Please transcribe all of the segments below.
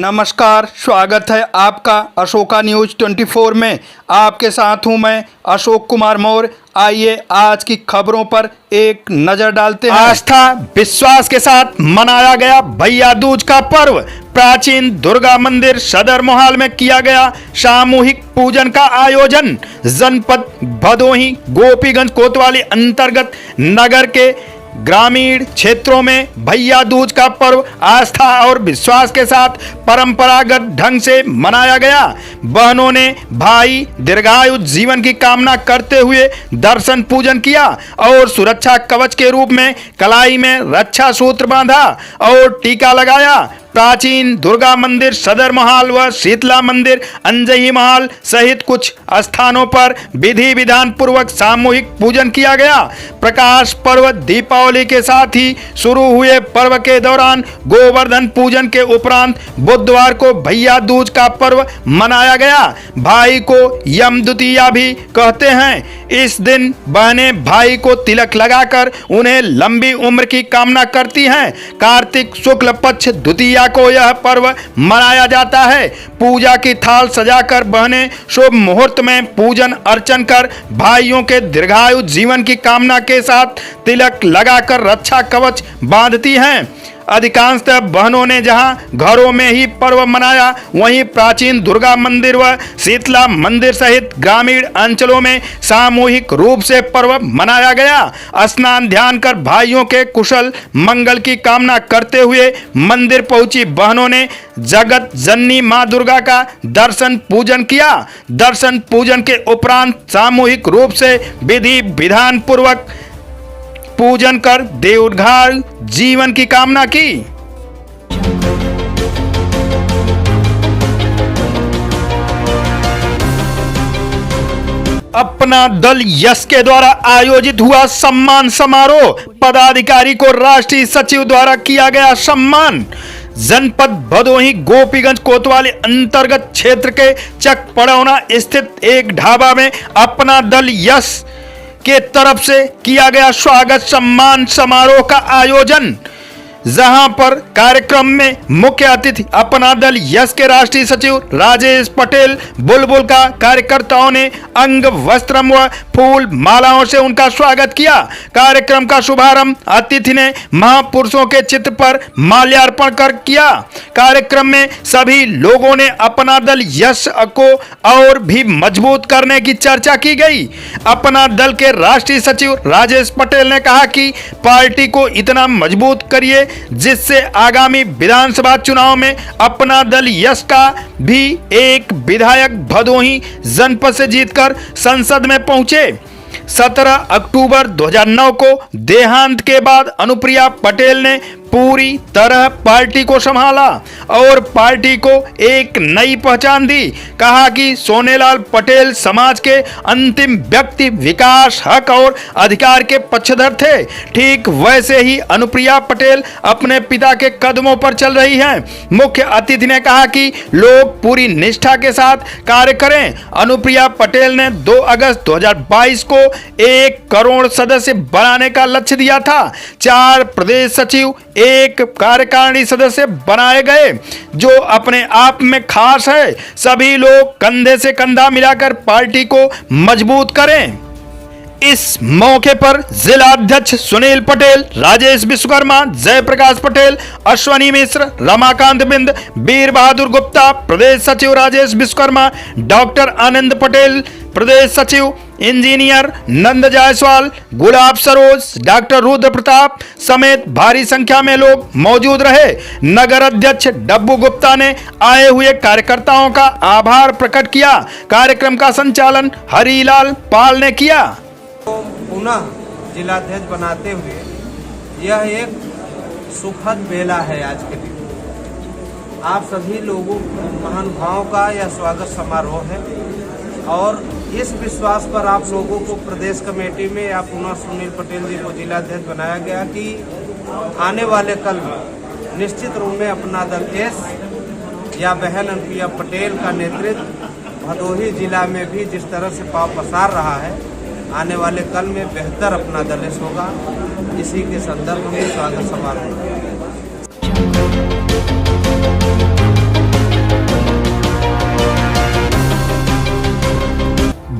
नमस्कार, स्वागत है आपका अशोका न्यूज 24 में। आपके साथ हूं मैं अशोक कुमार मौर्य। आइए आज की खबरों पर एक नजर डालते हैं। आस्था विश्वास के साथ मनाया गया भैया दूज का पर्व। प्राचीन दुर्गा मंदिर सदर मोहाल में किया गया सामूहिक पूजन का आयोजन। जनपद भदोही गोपीगंज कोतवाली अंतर्गत नगर के ग्रामीण क्षेत्रों में भैया दूज का पर्व आस्था और विश्वास के साथ परंपरागत ढंग से मनाया गया। बहनों ने भाई दीर्घायु जीवन की कामना करते हुए दर्शन पूजन किया और सुरक्षा कवच के रूप में कलाई में रक्षा सूत्र बांधा और टीका लगाया। प्राचीन दुर्गा मंदिर सदर महाल व शीतला मंदिर अंजही महाल सहित कुछ स्थानों पर विधि विधान पूर्वक सामूहिक पूजन किया गया। प्रकाश पर्व दीपावली के साथ ही शुरू हुए पर्व के दौरान गोवर्धन पूजन के उपरांत बुधवार को भैया दूज का पर्व मनाया गया। भाई को यम द्वितीया भी कहते हैं। इस दिन बहनें भाई को तिलक लगाकर उन्हें लंबी उम्र की कामना करती हैं। कार्तिक शुक्ल पक्ष द्वितीया को यह पर्व मनाया जाता है। पूजा की थाल सजाकर बहनें शुभ मुहूर्त में पूजन अर्चन कर भाइयों के दीर्घायु जीवन की कामना के साथ तिलक लगाकर रक्षा कवच बांधती हैं। अधिकांशतः बहनों ने जहां घरों में ही पर्व मनाया, वहीं प्राचीन दुर्गा मंदिर व शीतला मंदिर सहित ग्रामीण अंचलों में सामूहिक रूप से पर्व मनाया गया। स्नान ध्यान कर भाइयों के कुशल मंगल की कामना करते हुए मंदिर पहुंची बहनों ने जगत जननी मां दुर्गा का दर्शन पूजन किया। दर्शन पूजन के उपरांत सामूहिक रूप से विधि विधान पूर्वक पूजन कर दीर्घायु जीवन की कामना की। अपना दल यश के द्वारा आयोजित हुआ सम्मान समारोह। पदाधिकारी को राष्ट्रीय सचिव द्वारा किया गया सम्मान। जनपद भदोही गोपीगंज कोतवाली अंतर्गत क्षेत्र के चक पड़ौना स्थित एक ढाबा में अपना दल यश के तरफ से किया गया स्वागत सम्मान समारोह का आयोजन, जहां पर कार्यक्रम में मुख्य अतिथि अपना दल यश के राष्ट्रीय सचिव राजेश पटेल बुलबुल का कार्यकर्ताओं ने अंग वस्त्र व फूल मालाओं से उनका स्वागत किया। कार्यक्रम का शुभारंभ अतिथि ने महापुरुषों के चित्र पर माल्यार्पण कर किया। कार्यक्रम में सभी लोगों ने अपना दल यश को और भी मजबूत करने की चर्चा की गई। अपना दल के राष्ट्रीय सचिव राजेश पटेल ने कहा कि पार्टी को इतना मजबूत करिए जिससे आगामी विधानसभा चुनाव में अपना दल यश का भी एक विधायक भदोही जनपद से जीतकर संसद में पहुंचे। 17 अक्टूबर 2009 को देहांत के बाद अनुप्रिया पटेल ने पूरी तरह पार्टी को संभाला और पार्टी को एक नई पहचान दी। कहा कि सोनेलाल पटेल समाज के अंतिम व्यक्ति, विकास, हक और अधिकार के पक्षधर थे। ठीक वैसे ही अनुप्रिया पटेल अपने पिता के कदमों पर चल रही हैं। मुख्य अतिथि ने कहा कि लोग पूरी निष्ठा के साथ कार्य करें। अनुप्रिया पटेल ने 2 अगस्त 2022 को 1 करोड़ सदस्य बनाने का लक्ष्य दिया था। 4 प्रदेश सचिव, 1 कार्यकारिणी सदस्य बनाए गए, जो अपने आप में खास है। सभी लोग कंधे से कंधा मिलाकर पार्टी को मजबूत करें। इस मौके पर जिलाध्यक्ष सुनील पटेल, राजेश विश्वकर्मा, जयप्रकाश पटेल, अश्वनी मिश्र, रमाकांत बिंद, वीर बहादुर गुप्ता, प्रदेश सचिव राजेश विश्वकर्मा, डॉक्टर आनंद पटेल, प्रदेश सचिव इंजीनियर नंद जायसवाल, गुलाब सरोज, डॉक्टर रुद्र प्रताप समेत भारी संख्या में लोग मौजूद रहे। नगर अध्यक्ष डब्बू गुप्ता ने आए हुए कार्यकर्ताओं का आभार प्रकट किया। कार्यक्रम का संचालन हरिलाल पाल ने किया। पुनः जिलाध्यक्ष बनाते हुए यह एक सुखद बेला है आज के दिन। आप सभी लोगों महानुभावों का यह स्वागत समारोह है और इस विश्वास पर आप लोगों को प्रदेश कमेटी में या पुनः सुनील पटेल जी को जिलाध्यक्ष बनाया गया कि आने वाले कल में निश्चित रूप में अपना दल एस या बहन अनुप्रिया पटेल का नेतृत्व भदोही जिला में भी जिस तरह से पांव पसार रहा है, आने वाले कल में बेहतर अपना दल एस होगा। इसी के संदर्भ में स्वागत समारोह।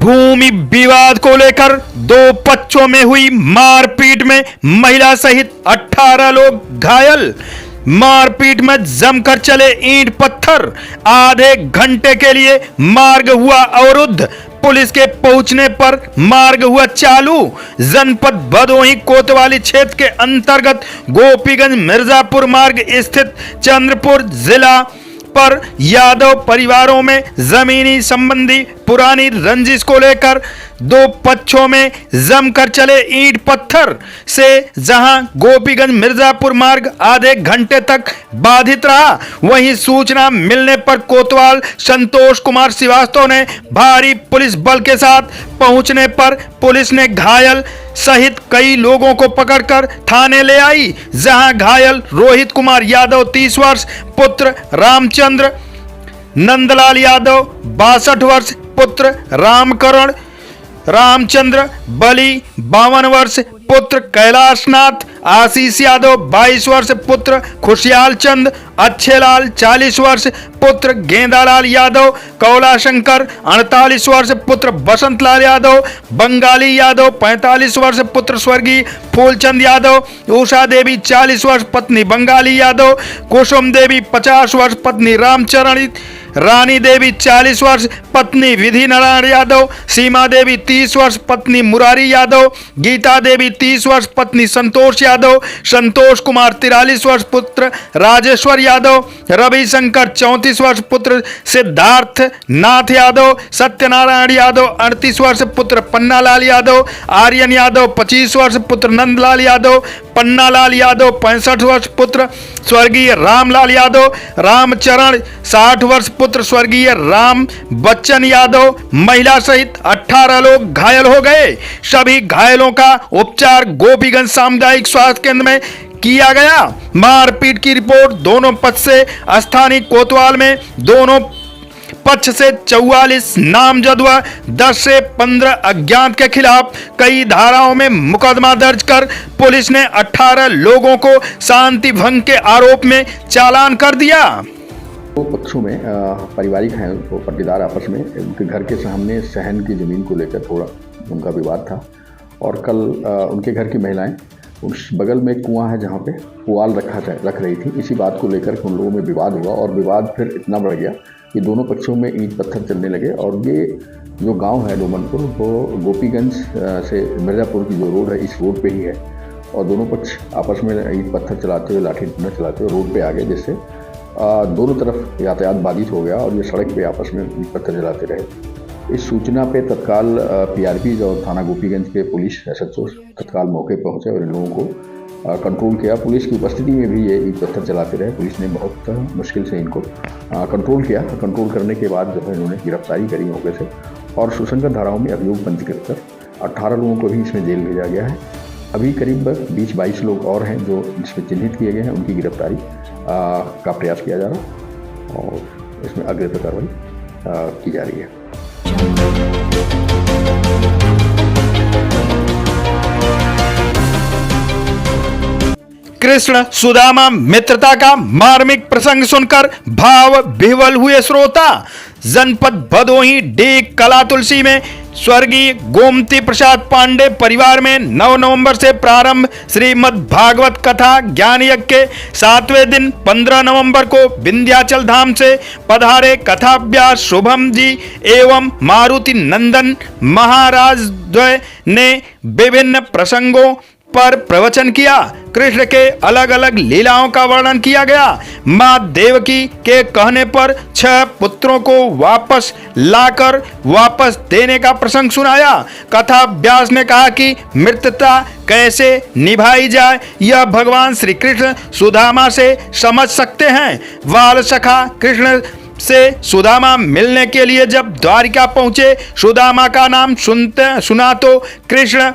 भूमि विवाद को लेकर दो पक्षों में हुई मारपीट में महिला सहित 18 लोग घायल। मारपीट में जमकर चले ईंट पत्थर, आधे घंटे के लिए मार्ग हुआ अवरुद्ध। पुलिस के पहुंचने पर मार्ग हुआ चालू। जनपद भदोही कोतवाली क्षेत्र के अंतर्गत गोपीगंज मिर्जापुर मार्ग स्थित चंद्रपुर जिला पर यादव परिवारों में जमीनी संबंधी पुरानी रंजिश को लेकर दो पक्षों में जमकर चले ईंट पत्थर से जहां गोपीगंज मिर्जापुर मार्ग आधे घंटे तक बाधित रहा, वहीं सूचना मिलने पर कोतवाल संतोष कुमार श्रीवास्तव ने भारी पुलिस बल के साथ पहुंचने पर पुलिस ने घायल सहित कई लोगों को पकड़कर थाने ले आई, जहां घायल रोहित कुमार यादव 30 वर्ष पुत्र रामचंद्र, नंदलाल यादव 62 वर्ष पुत्र रामकरण, रामचंद्र बली 52 वर्ष पुत्र कैलाशनाथ, आशीष यादव 22 वर्ष पुत्र खुशहाल चंद, अच्छेलाल 40 वर्ष पुत्र गेंदालाल यादव, कौलाशंकर 48 वर्ष पुत्र बसंतलाल यादव, बंगाली यादव 45 वर्ष पुत्र स्वर्गीय फूलचंद यादव, उषा देवी 40 वर्ष पत्नी बंगाली यादव, कुसुम देवी 50 वर्ष पत्नी रामचरण, रानी देवी 40 वर्ष पत्नी विधि नारायण यादव, सीमा देवी 30 वर्ष पत्नी मुरारी यादव, गीता देवी 30 वर्ष पत्नी संतोष यादव, संतोष कुमार 43 वर्ष पुत्र राजेश्वर यादव, रविशंकर 34 वर्ष पुत्र सिद्धार्थ नाथ यादव, सत्यनारायण यादव 38 वर्ष पुत्र पन्नालाल यादव, आर्यन यादव 25 वर्ष पुत्र नंदलाल यादव, पन्नालाल यादव 65 वर्ष पुत्र स्वर्गीय रामलाल यादव, रामचरण 60 वर्ष पुत्र स्वर्गीय राम बच्चन यादव, महिला सहित 18 लोग घायल हो गए। सभी घायलों का उपचार गोपीगंज सामुदायिक स्वास्थ्य केंद्र में किया गया। मारपीट की रिपोर्ट दोनों पक्ष से स्थानीय कोतवाल में दोनों पक्ष से 44 नामजद व 10 से 15 अज्ञात के खिलाफ कई धाराओं में मुकदमा दर्ज कर पुलिस ने 18 लोगों को शांति भंग के आरोप में चालान कर दिया। दो पक्षों में पारिवारिक हैं, तो पट्टीदार आपस में उनके घर के सामने सहन की ज़मीन को लेकर थोड़ा उनका विवाद था और कल उनके घर की महिलाएं उस बगल में कुआं है जहाँ पे पुआल रख रही थी। इसी बात को लेकर उन लोगों में विवाद हुआ और विवाद फिर इतना बढ़ गया कि दोनों पक्षों में ईंट पत्थर चलने लगे। और ये जो गांव है डोमनपुर, वो गोपीगंज से मिर्ज़ापुर की जो रोड है इस रोड पे ही है और दोनों पक्ष आपस में ईंट पत्थर चलाते हुए, लाठी डंडा चलाते हुए रोड पे आ गए, जिससे दोनों तरफ यातायात बाधित हो गया और ये सड़क पे आपस में ईंट पत्थर चलाते रहे। इस सूचना पे तत्काल पीआरपी और थाना गोपीगंज के पुलिस एसएचओ तत्काल मौके पर पहुंचे और इन लोगों को कंट्रोल किया। पुलिस की उपस्थिति में भी ये ईंट पत्थर चलाते रहे। पुलिस ने बहुत मुश्किल से इनको कंट्रोल किया। कंट्रोल करने के बाद जो है इन्होंने गिरफ्तारी करी मौके से और सुसंगत धाराओं में अभियोग पंजीकृत कर 18 लोगों को भी इसमें जेल भेजा गया है। अभी करीब 20-22 लोग और हैं जो इसमें चिन्हित किए गए हैं, उनकी गिरफ्तारी का प्रयास किया जा रहा है और इसमें अग्रिम कार्रवाई की जा रही है। कृष्ण सुदामा मित्रता का मार्मिक प्रसंग सुनकर भाव विह्वल हुए श्रोता। जनपद भदोही डी कला तुलसी में स्वर्गीय गोमती प्रसाद पांडे परिवार में 9 नवंबर से प्रारंभ श्रीमद् भागवत कथा ज्ञान यज्ञ के 7वें दिन 15 नवंबर को विंध्याचल धाम से पधारे कथाभ्यास शुभम जी एवं मारुति नंदन महाराज द्वय ने विभिन्न प्रसंगों पर प्रवचन किया। कृष्ण के अलग अलग लीलाओं का वर्णन किया गया। मां देवकी के कहने पर 6 पुत्रों को वापस लाकर वापस देने का प्रसंग सुनाया। कथा व्यास ने कहा कि मित्रता कैसे निभाई जाए यह भगवान श्री कृष्ण सुदामा से समझ सकते हैं। बाल सखा कृष्ण से सुदामा मिलने के लिए जब द्वारिका पहुंचे, सुदामा का नाम सुना तो कृष्ण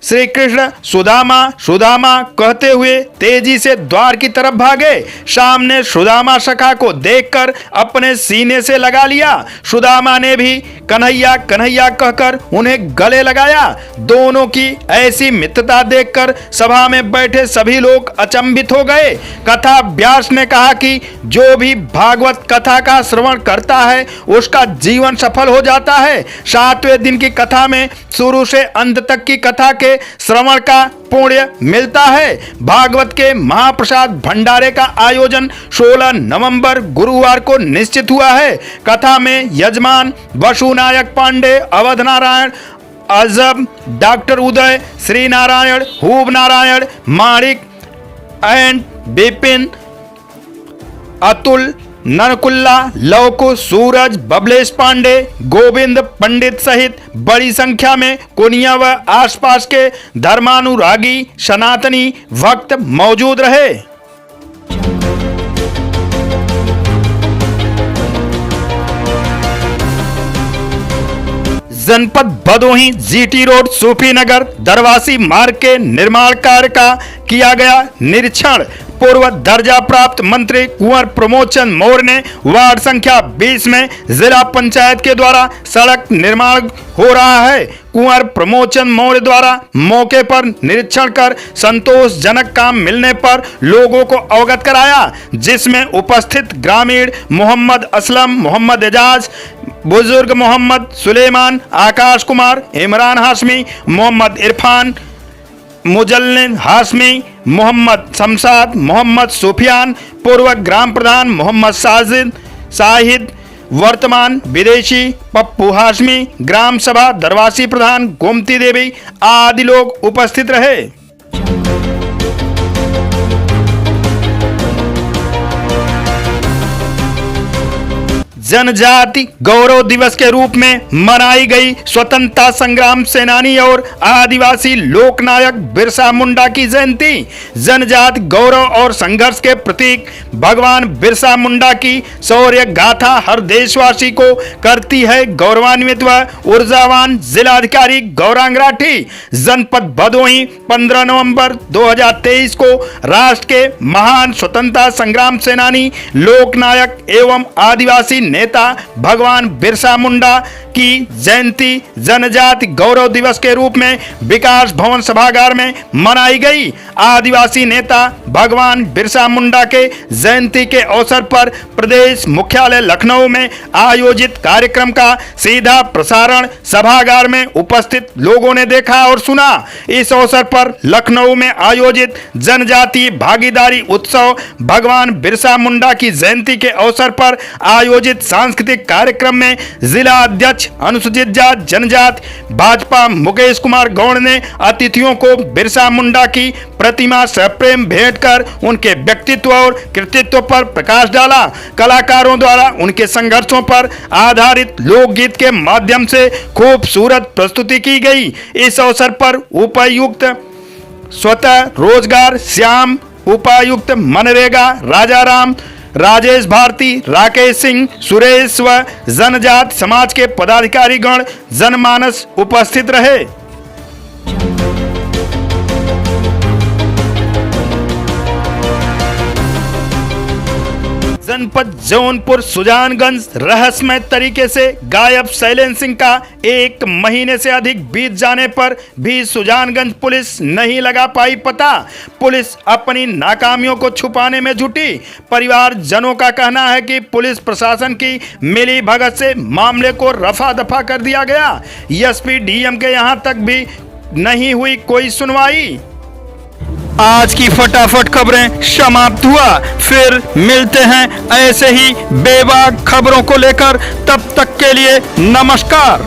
श्री कृष्ण सुदामा सुदामा कहते हुए तेजी से द्वार की तरफ भागे। श्याम ने सुदामा सखा को देखकर अपने सीने से लगा लिया। सुदामा ने भी कन्हैया कन्हैया कहकर उन्हें गले लगाया। दोनों की ऐसी मित्रता देखकर सभा में बैठे सभी लोग अचंभित हो गए। कथा व्यास ने कहा कि जो भी भागवत कथा का श्रवण करता है उसका जीवन सफल हो जाता है। 7वें दिन की कथा में शुरू से अंत तक की कथा के श्रवण का पुण्य मिलता है। भागवत के महाप्रसाद भंडारे का आयोजन 16 नवंबर गुरुवार को निश्चित हुआ है। कथा में यजमान वसुनायक पांडे, अवध नारायण, अजब, डॉक्टर उदय, श्री नारायण, हुब नारायण, माणिक एंड बिपिन, अतुल, नरकुल्ला, लवकुश, सूरज, बबलेश पांडे, गोविंद पंडित सहित बड़ी संख्या में कुनिया व आसपास के धर्मानुरागी सनातनी भक्त मौजूद रहे। जनपद भदोही जीटी रोड सूफी नगर दरवासी मार्ग के निर्माण कार्य का किया गया निरीक्षण। पूर्व दर्जा प्राप्त मंत्री कुंवर प्रमोद चंद मौर्य ने वार्ड संख्या 20 में जिला पंचायत के द्वारा सड़क निर्माण हो रहा है। कुंवर प्रमोद चंद मौर्य द्वारा मौके पर निरीक्षण कर संतोषजनक काम मिलने पर लोगों को अवगत कराया, जिसमें उपस्थित ग्रामीण मोहम्मद असलम, मोहम्मद एजाज, बुजुर्ग मोहम्मद सुलेमान, आकाश कुमार, इमरान हाशमी, मोहम्मद इरफान, मुजल्लिन हाशमी, मोहम्मद शमशाद, मोहम्मद सुफियान, पूर्व ग्राम प्रधान मोहम्मद साहिद, वर्तमान विदेशी पप्पू हाशमी, ग्राम सभा दरवासी प्रधान गोमती देवी आदि लोग उपस्थित रहे। जनजाति गौरव दिवस के रूप में मनाई गई स्वतंत्रता संग्राम सेनानी और आदिवासी लोकनायक बिरसा मुंडा की जयंती। जनजाति गौरव और संघर्ष के प्रतीक भगवान बिरसा मुंडा की शौर्य गाथा हर देशवासी को करती है गौरवान्वित व ऊर्जावान। जिलाधिकारी गौरांग राठी जनपद भदोही 15 नवंबर 2023 को राष्ट्र के महान स्वतंत्रता संग्राम सेनानी लोकनायक एवं आदिवासी नेता भगवान बिरसा मुंडा की जयंती जनजाति गौरव दिवस के रूप में विकास भवन सभागार में मनाई गई। आदिवासी नेता भगवान बिरसा मुंडा के जयंती के अवसर पर प्रदेश मुख्यालय लखनऊ में आयोजित कार्यक्रम का सीधा प्रसारण सभागार में उपस्थित लोगों ने देखा और सुना। इस अवसर पर लखनऊ में आयोजित जनजातीय भागीदारी उत्सव भगवान बिरसा मुंडा की जयंती के अवसर पर आयोजित सांस्कृतिक कार्यक्रम में जिला अध्यक्ष अनुसूचित जाति जनजाति भाजपा मुकेश कुमार गौड़ ने अतिथियों को बिरसा मुंडा की प्रतिमा सप्रेम भेंट कर उनके व्यक्तित्व और कृतित्व पर प्रकाश डाला। कलाकारों द्वारा उनके संघर्षों पर आधारित लोकगीत के माध्यम से खूबसूरत प्रस्तुति की गई। इस अवसर पर उपायुक्त स्वतः रोजगार श्याम, उपायुक्त मनरेगा राजाराम, राजेश भारती, राकेश सिंह, सुरेश व जनजाति समाज के पदाधिकारीगण जनमानस उपस्थित रहे। जनपद जौनपुर सुजानगंज रहस्यमय तरीके से गायब शैलेंद्र सिंह का 1 महीने से अधिक बीत जाने पर भी सुजानगंज पुलिस नहीं लगा पाई पता। पुलिस अपनी नाकामियों को छुपाने में जुटी। परिवारजनों का कहना है कि पुलिस प्रशासन की मिली भगत से मामले को रफा दफा कर दिया गया। एसपी डीएम के यहां तक भी नहीं हुई कोई सुनवाई। आज की फटाफट खबरें समाप्त हुआ। फिर मिलते हैं ऐसे ही बेबाक खबरों को लेकर। तब तक के लिए नमस्कार।